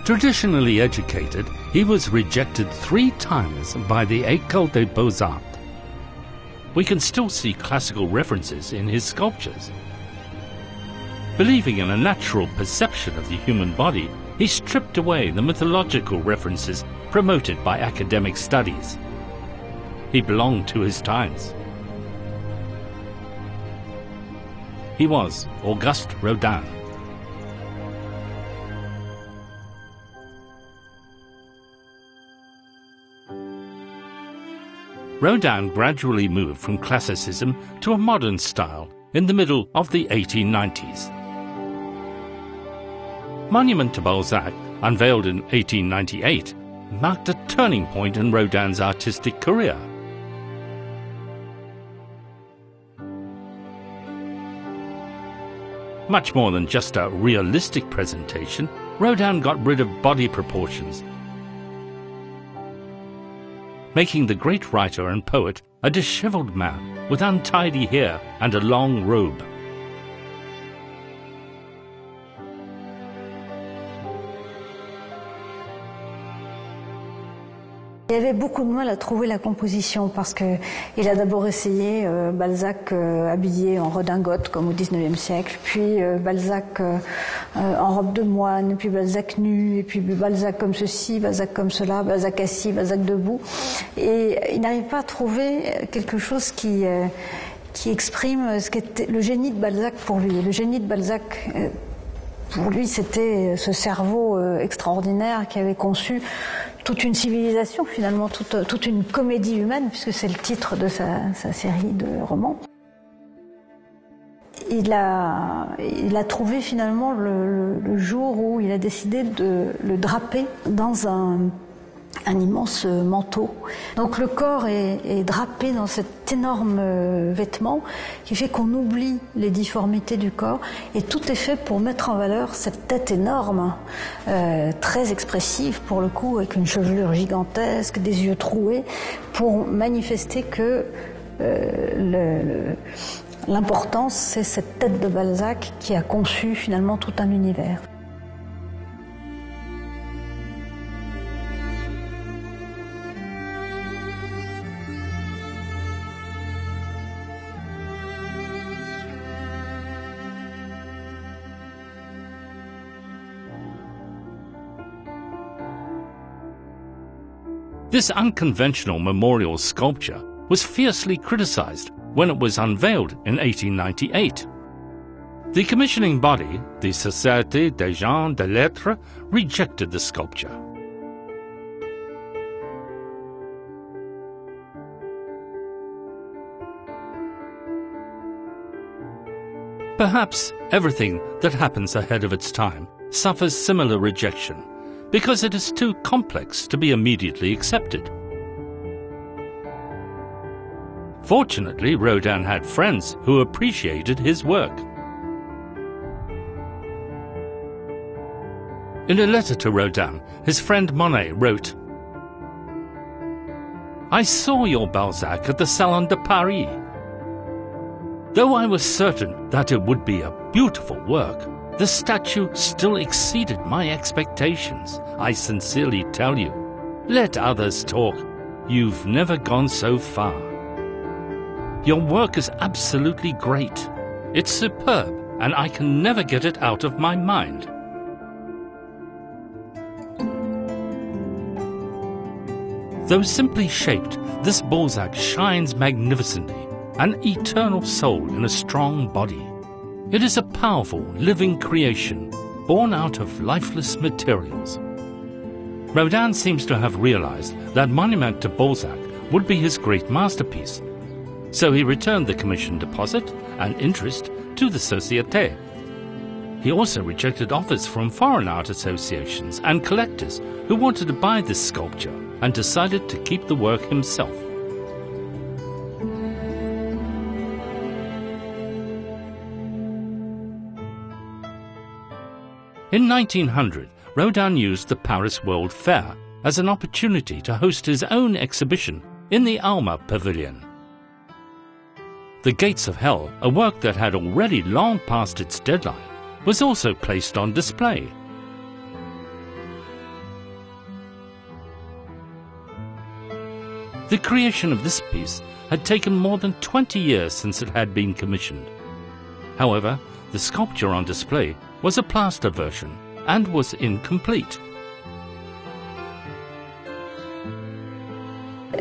Traditionally educated, he was rejected 3 times by the École des Beaux-Arts. We can still see classical references in his sculptures. Believing in a natural perception of the human body, he stripped away the mythological references promoted by academic studies. He belonged to his times. He was Auguste Rodin. Rodin gradually moved from classicism to a modern style in the middle of the 1890s. Monument to Balzac, unveiled in 1898, marked a turning point in Rodin's artistic career. Much more than just a realistic presentation, Rodin got rid of body proportions, making the great writer and poet a disheveled man with untidy hair and a long robe. Il avait beaucoup de mal à trouver la composition parce que il a d'abord essayé Balzac habillé en redingote comme au XIXe siècle, puis Balzac en robe de moine, puis Balzac nu, et puis Balzac comme ceci, Balzac comme cela, Balzac assis, Balzac debout. Et il n'arrive pas à trouver quelque chose qui exprime ce qu'était le génie de Balzac pour lui. Le génie de Balzac, pour lui, c'était ce cerveau extraordinaire qui avait conçu toute une civilisation, finalement, toute une comédie humaine, puisque c'est le titre de sa série de romans. Il a trouvé finalement le jour où il a décidé de le draper dans un immense manteau. Donc le corps est drapé dans cet énorme vêtement qui fait qu'on oublie les difformités du corps, et tout est fait pour mettre en valeur cette tête énorme, très expressive pour le coup, avec une chevelure gigantesque, des yeux troués, pour manifester que l'importance, c'est cette tête de Balzac qui a conçu finalement tout un univers. This unconventional memorial sculpture was fiercely criticized when it was unveiled in 1898. The commissioning body, the Société des Gens de Lettres, rejected the sculpture. Perhaps everything that happens ahead of its time suffers similar rejection, because it is too complex to be immediately accepted. Fortunately, Rodin had friends who appreciated his work. In a letter to Rodin, his friend Monet wrote, "I saw your Balzac at the Salon de Paris. Though I was certain that it would be a beautiful work, the statue still exceeded my expectations. I sincerely tell you, let others talk. You've never gone so far. Your work is absolutely great. It's superb, and I can never get it out of my mind." Though simply shaped, this Balzac shines magnificently, an eternal soul in a strong body. It is a powerful, living creation, born out of lifeless materials. Rodin seems to have realized that Monument to Balzac would be his great masterpiece, so he returned the commission deposit and interest to the Société. He also rejected offers from foreign art associations and collectors who wanted to buy this sculpture, and decided to keep the work himself. In 1900, Rodin used the Paris World Fair as an opportunity to host his own exhibition in the Alma Pavilion. The Gates of Hell, a work that had already long passed its deadline, was also placed on display. The creation of this piece had taken more than 20 years since it had been commissioned. However, the sculpture on display was a plaster version and was incomplete.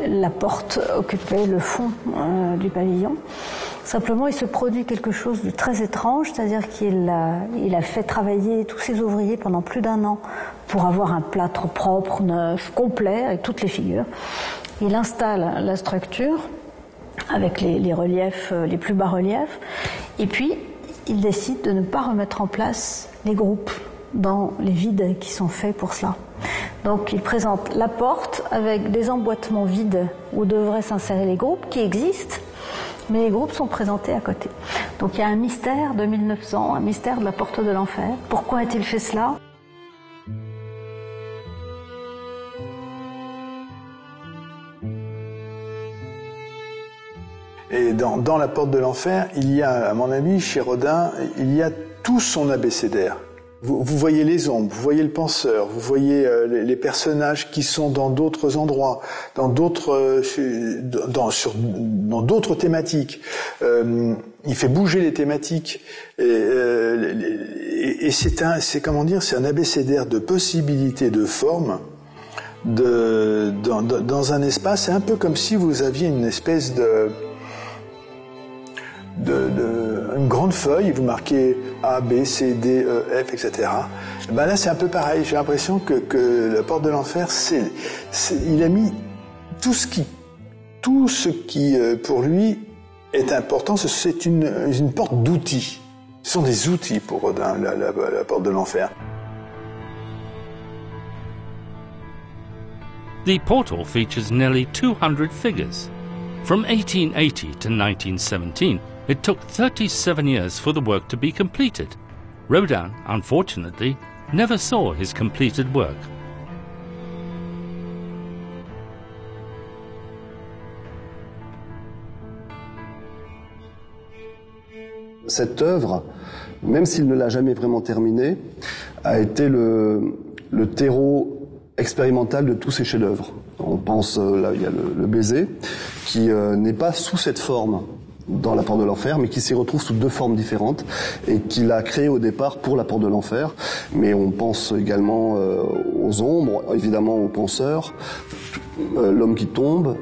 La porte occupait le fond du pavillon. Simplement, il se produit quelque chose de très étrange, c'est-à-dire qu'il a fait travailler tous ses ouvriers pendant plus d'1 an pour avoir un plâtre propre, neuf, complet, avec toutes les figures. Il installe la structure avec les reliefs, les plus bas reliefs, et puis il décide de ne pas remettre en place les groupes dans les vides qui sont faits pour cela. Donc il présente la porte avec des emboîtements vides où devraient s'insérer les groupes qui existent, mais les groupes sont présentés à côté. Donc il y a un mystère de 1900, un mystère de la porte de l'enfer. Pourquoi a-t-il fait cela ? Et dans la porte de l'enfer, il y a, à mon avis, chez Rodin, il y a tout son abécédaire. Vous voyez les ombres, vous voyez le penseur, vous voyez les personnages qui sont dans d'autres endroits, dans d'autres thématiques. Il fait bouger les thématiques et c'est un abécédaire de possibilités de formes dans un espace. C'est un peu comme si vous aviez une espèce une grande feuille, vous marquez A, B, C, D, E, F, etc. Ben là, c'est un peu pareil. J'ai l'impression que la porte de l'enfer, il a mis tout ce qui, pour lui, est important. C'est une porte d'outils. Ce sont des outils pour Rodin, la porte de l'enfer. The portal features nearly 200 figures. From 1880 to 1917, it took 37 years for the work to be completed. Rodin, unfortunately, never saw his completed work. Cette œuvre, même s'il ne l'a jamais vraiment terminée, a été le terreau expérimental de tous ces chefs-d'œuvre. On pense, là, il y a le baiser, qui n'est pas sous cette forme dans la porte de l'enfer, mais qui s'y retrouve sous 2 formes différentes et qu'il a créé au départ pour la porte de l'enfer. Mais on pense également aux ombres, évidemment aux penseurs, l'homme qui tombe,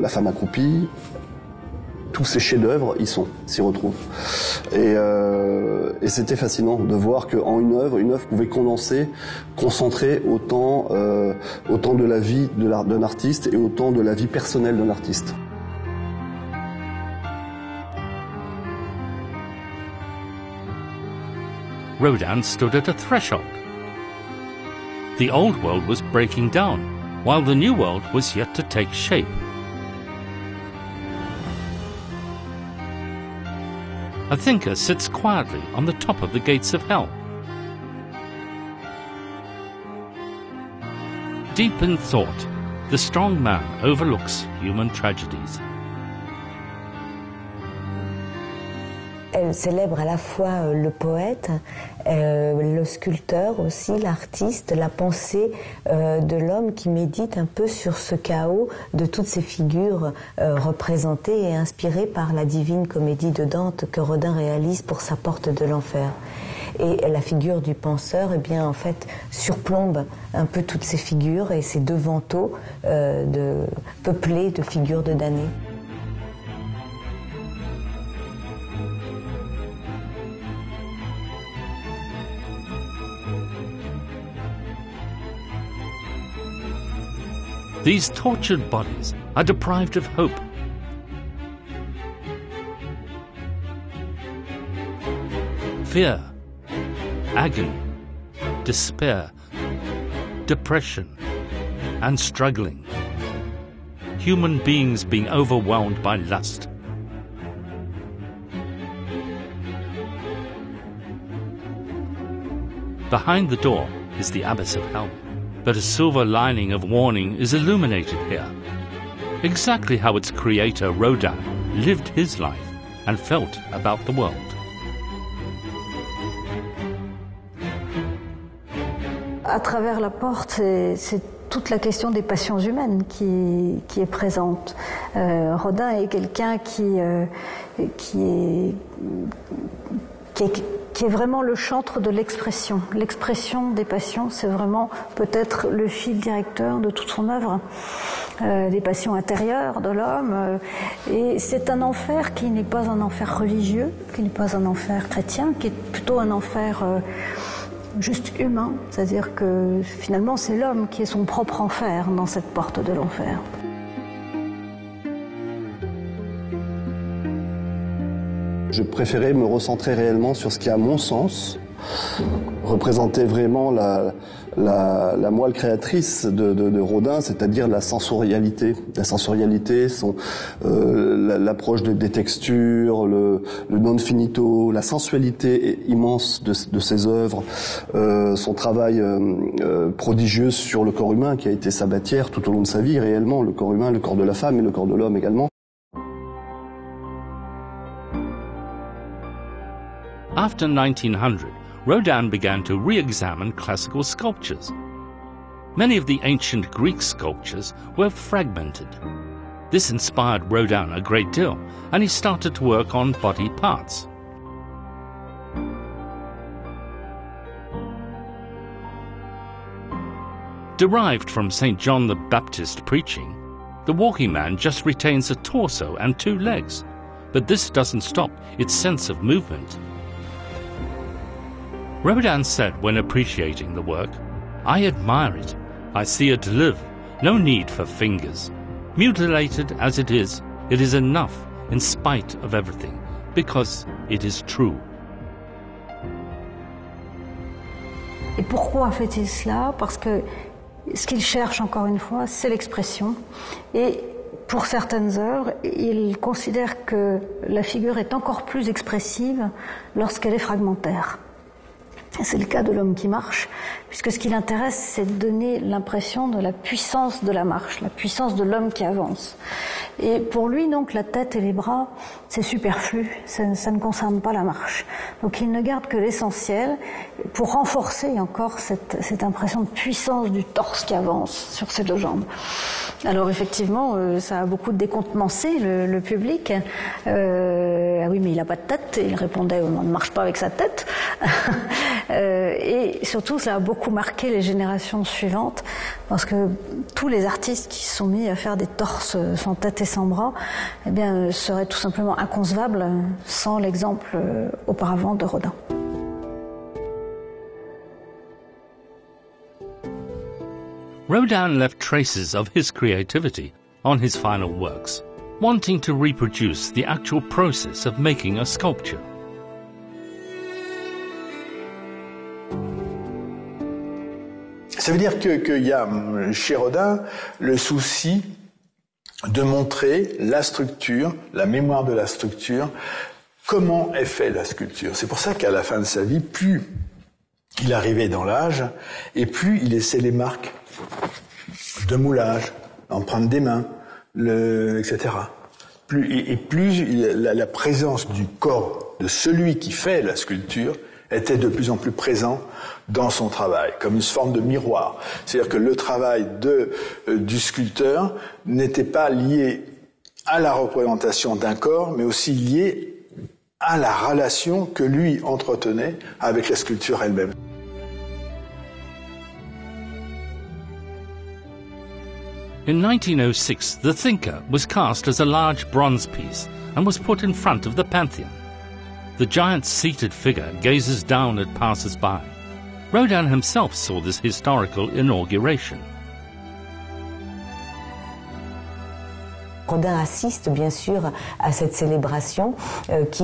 la femme accroupie. Tous ces chefs-d'œuvre s'y retrouvent. Et c'était fascinant de voir qu'en une œuvre pouvait concentrer autant de la vie d'un artiste et autant de la vie personnelle d'un artiste. Rodin stood at a threshold. The old world was breaking down, while the new world was yet to take shape. A thinker sits quietly on the top of the gates of hell. Deep in thought, the strong man overlooks human tragedies. Elle célèbre à la fois le poète, le sculpteur aussi, l'artiste, la pensée de l'homme qui médite un peu sur ce chaos de toutes ces figures représentées et inspirées par la divine comédie de Dante que Rodin réalise pour sa porte de l'enfer. Et la figure du penseur, eh bien, en fait, surplombe un peu toutes ces figures et ces 2 vantaux peuplés de figures de damnés. These tortured bodies are deprived of hope. Fear, agony, despair, depression, and struggling. Human beings being overwhelmed by lust. Behind the door is the abyss of hell. But a silver lining of warning is illuminated here. Exactly how its creator, Rodin, lived his life and felt about the world. À travers la porte, c'est toute la question des passions humaines qui est présente. Rodin est quelqu'un qui est vraiment le chantre de l'expression. L'expression des passions, c'est vraiment peut-être le fil directeur de toute son œuvre, des passions intérieures de l'homme. Et c'est un enfer qui n'est pas un enfer religieux, qui n'est pas un enfer chrétien, qui est plutôt un enfer juste humain. C'est-à-dire que finalement, c'est l'homme qui est son propre enfer dans cette porte de l'enfer. Je préférais me recentrer réellement sur ce qui, à mon sens, représentait vraiment la moelle créatrice de Rodin, c'est-à-dire la sensorialité. La sensorialité, l'approche des textures, le non finito, la sensualité immense de ses œuvres, son travail prodigieux sur le corps humain qui a été sa matière tout au long de sa vie, réellement, le corps humain, le corps de la femme et le corps de l'homme également. After 1900, Rodin began to re-examine classical sculptures. Many of the ancient Greek sculptures were fragmented. This inspired Rodin a great deal, and he started to work on body parts. Derived from St. John the Baptist preaching, the walking man just retains a torso and two legs, but this doesn't stop its sense of movement. Rodin said when appreciating the work, "I admire it. I see it live. No need for fingers. Mutilated as it is enough in spite of everything, because it is true." Et pourquoi fait-il cela? Parce que ce qu'il cherche, encore une fois, c'est l'expression. Et pour certaines œuvres, il considère que la figure est encore plus expressive lorsqu'elle est fragmentaire. C'est le cas de l'homme qui marche, puisque ce qui l'intéresse, c'est de donner l'impression de la puissance de la marche, la puissance de l'homme qui avance. Et pour lui, donc, la tête et les bras, c'est superflu, ça ne concerne pas la marche. Donc il ne garde que l'essentiel pour renforcer encore cette impression de puissance du torse qui avance sur ses deux jambes. Alors effectivement, ça a beaucoup décontenancé le public. Ah oui, mais il n'a pas de tête. Et il répondait, on ne marche pas avec sa tête. Et surtout, ça a beaucoup marqué les générations suivantes, parce que tous les artistes qui se sont mis à faire des torses sans tête et sans bras, eh bien, seraient tout simplement inconcevables sans l'exemple auparavant de Rodin. Rodin left traces of his creativity on his final works, wanting to reproduce the actual process of making a sculpture. Ça veut dire qu'il y a chez Rodin le souci de montrer la structure, la mémoire de la structure, comment est faite la sculpture. C'est pour ça qu'à la fin de sa vie, plus il arrivait dans l'âge, et plus il laissait les marques de moulage, l'empreinte des mains, etc. Plus la présence du corps de celui qui fait la sculpture était de plus en plus présent dans son travail, comme une forme de miroir. C'est-à-dire que le travail du sculpteur n'était pas lié à la représentation d'un corps, mais aussi lié à la relation que lui entretenait avec la sculpture elle-même. In 1906, The Thinker was cast as a large bronze piece and was put in front of the Pantheon. The giant seated figure gazes down at passers-by. Rodin himself saw this historical inauguration. Rodin assiste bien sûr à cette célébration qui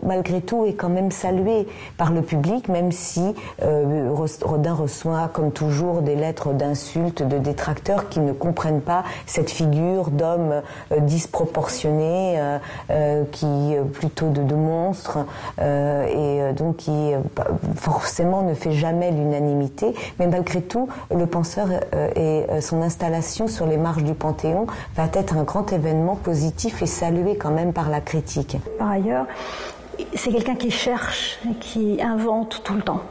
malgré tout est quand même saluée par le public, même si Rodin reçoit comme toujours des lettres d'insultes de détracteurs qui ne comprennent pas cette figure d'homme disproportionné, qui plutôt de monstre, et donc qui forcément ne fait jamais l'unanimité. Mais malgré tout, le penseur et son installation sur les marches du Panthéon va être un grand événement positif et salué quand même par la critique. Par ailleurs, c'est quelqu'un qui cherche, qui invente tout le temps,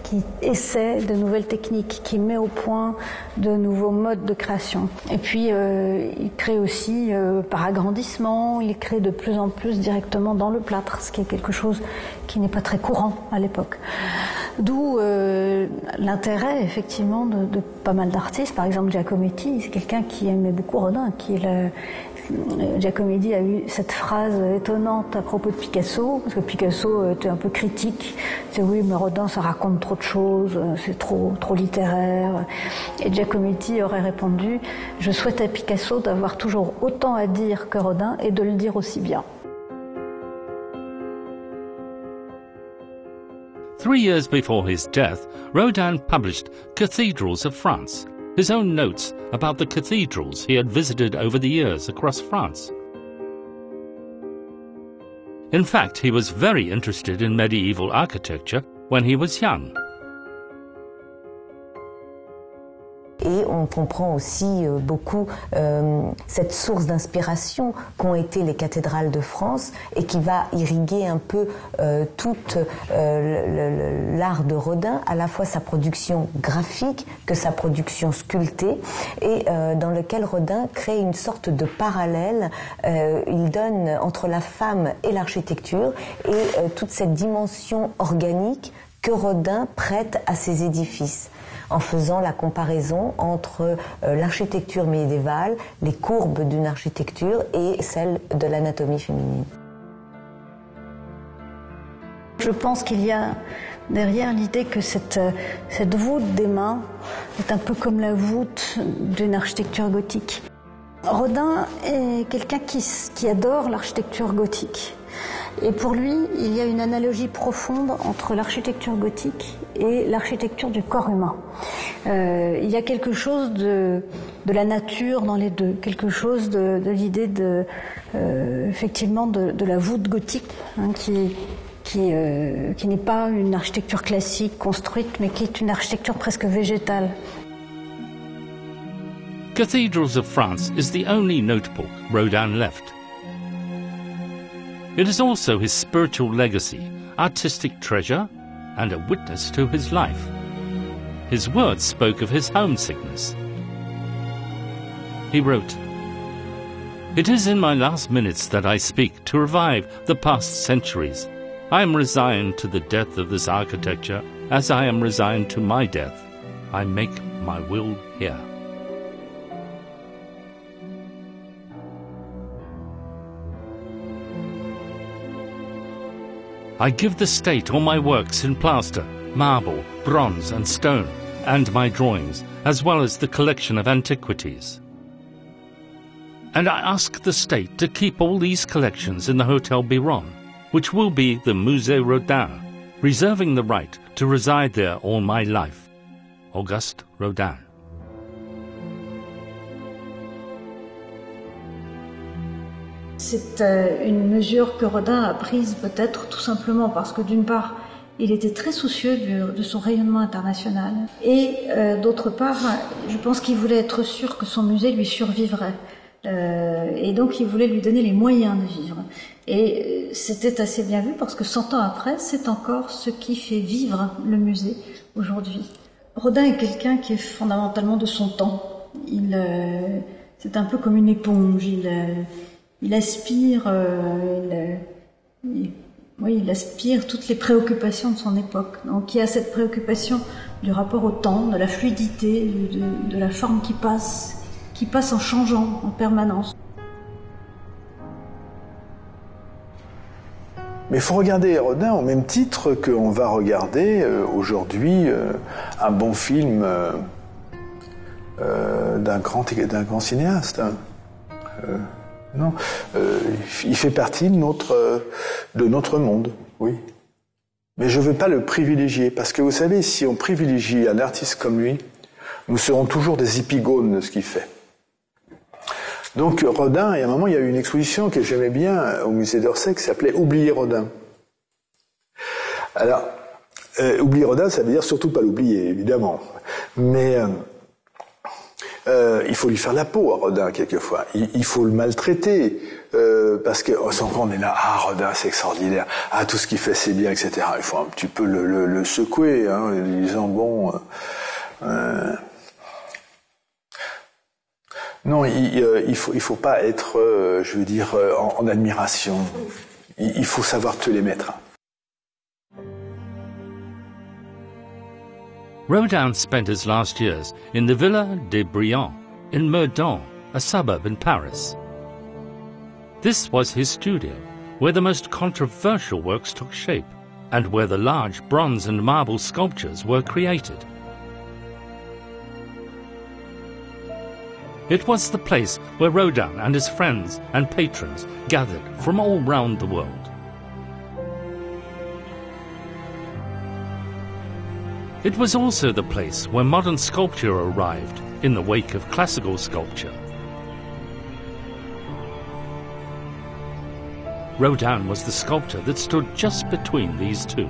qui qui essaie de nouvelles techniques, qui met au point de nouveaux modes de création. Et puis il crée aussi par agrandissement, il crée de plus en plus directement dans le plâtre, ce qui est quelque chose qui n'est pas très courant à l'époque. D'où l'intérêt effectivement de pas mal d'artistes. Par exemple Giacometti, c'est quelqu'un qui aimait beaucoup Rodin, Giacometti a eu cette phrase étonnante à propos de Picasso, parce que Picasso était un peu critique. Il disait oui, mais Rodin, ça raconte trop de choses, c'est trop littéraire. Et Giacometti aurait répondu, je souhaite à Picasso d'avoir toujours autant à dire que Rodin et de le dire aussi bien. 3 years before his death, Rodin published Cathedrals of France, his own notes about the cathedrals he had visited over the years across France. In fact, he was very interested in medieval architecture when he was young. Et on comprend aussi beaucoup cette source d'inspiration qu'ont été les cathédrales de France et qui va irriguer un peu tout l'art de Rodin, à la fois sa production graphique que sa production sculptée, et dans lequel Rodin crée une sorte de parallèle. Il donne entre la femme et l'architecture et toute cette dimension organique que Rodin prête à ses édifices, en faisant la comparaison entre l'architecture médiévale, les courbes d'une architecture et celle de l'anatomie féminine. Je pense qu'il y a derrière l'idée que cette voûte des mains est un peu comme la voûte d'une architecture gothique. Rodin est quelqu'un qui adore l'architecture gothique. Et pour lui, il y a une analogie profonde entre l'architecture gothique et l'architecture du corps humain. Il y a quelque chose de la nature dans les deux, quelque chose de l'idée effectivement de la voûte gothique, hein, qui n'est pas une architecture classique construite, mais qui est une architecture presque végétale. Cathedrals of France is the only notebook Rodin left. It is also his spiritual legacy, artistic treasure, and a witness to his life. His words spoke of his homesickness. He wrote, "It is in my last minutes that I speak to revive the past centuries. I am resigned to the death of this architecture as I am resigned to my death. I make my will here." I give the state all my works in plaster, marble, bronze and stone, and my drawings, as well as the collection of antiquities. And I ask the state to keep all these collections in the Hotel Biron, which will be the Musée Rodin, reserving the right to reside there all my life. Auguste Rodin. C'est une mesure que Rodin a prise peut-être tout simplement parce que d'une part, il était très soucieux de son rayonnement international et d'autre part, je pense qu'il voulait être sûr que son musée lui survivrait. Et donc il voulait lui donner les moyens de vivre. Et c'était assez bien vu parce que 100 ans après, c'est encore ce qui fait vivre le musée aujourd'hui. Rodin est quelqu'un qui est fondamentalement de son temps. C'est un peu comme une éponge. Il aspire, il aspire toutes les préoccupations de son époque. Donc il y a cette préoccupation du rapport au temps, de la fluidité, de la forme qui passe en changeant en permanence. Mais il faut regarder Rodin au même titre qu'on va regarder aujourd'hui un bon film d'un grand cinéaste. Non, il fait partie de notre monde, oui. Mais je ne veux pas le privilégier, parce que vous savez, si on privilégie un artiste comme lui, nous serons toujours des épigones de ce qu'il fait. Donc Rodin, et à un moment, il y a eu une exposition que j'aimais bien au musée d'Orsay qui s'appelait « Oublier Rodin ». Alors, oublier Rodin, ça veut dire surtout pas l'oublier, évidemment. Mais il faut lui faire la peau à Rodin quelquefois. Il faut le maltraiter parce que on est là, ah Rodin c'est extraordinaire, ah tout ce qu'il fait c'est bien, etc. Il faut un petit peu le secouer, hein, en disant bon. Non, il faut pas être, je veux dire, en admiration. Il faut savoir te les mettre. Rodin spent his last years in the Villa de Briand in Meudon, a suburb in Paris. This was his studio, where the most controversial works took shape, and where the large bronze and marble sculptures were created. It was the place where Rodin and his friends and patrons gathered from all round the world. It was also the place where modern sculpture arrived in the wake of classical sculpture. Rodin was the sculptor that stood just between these two.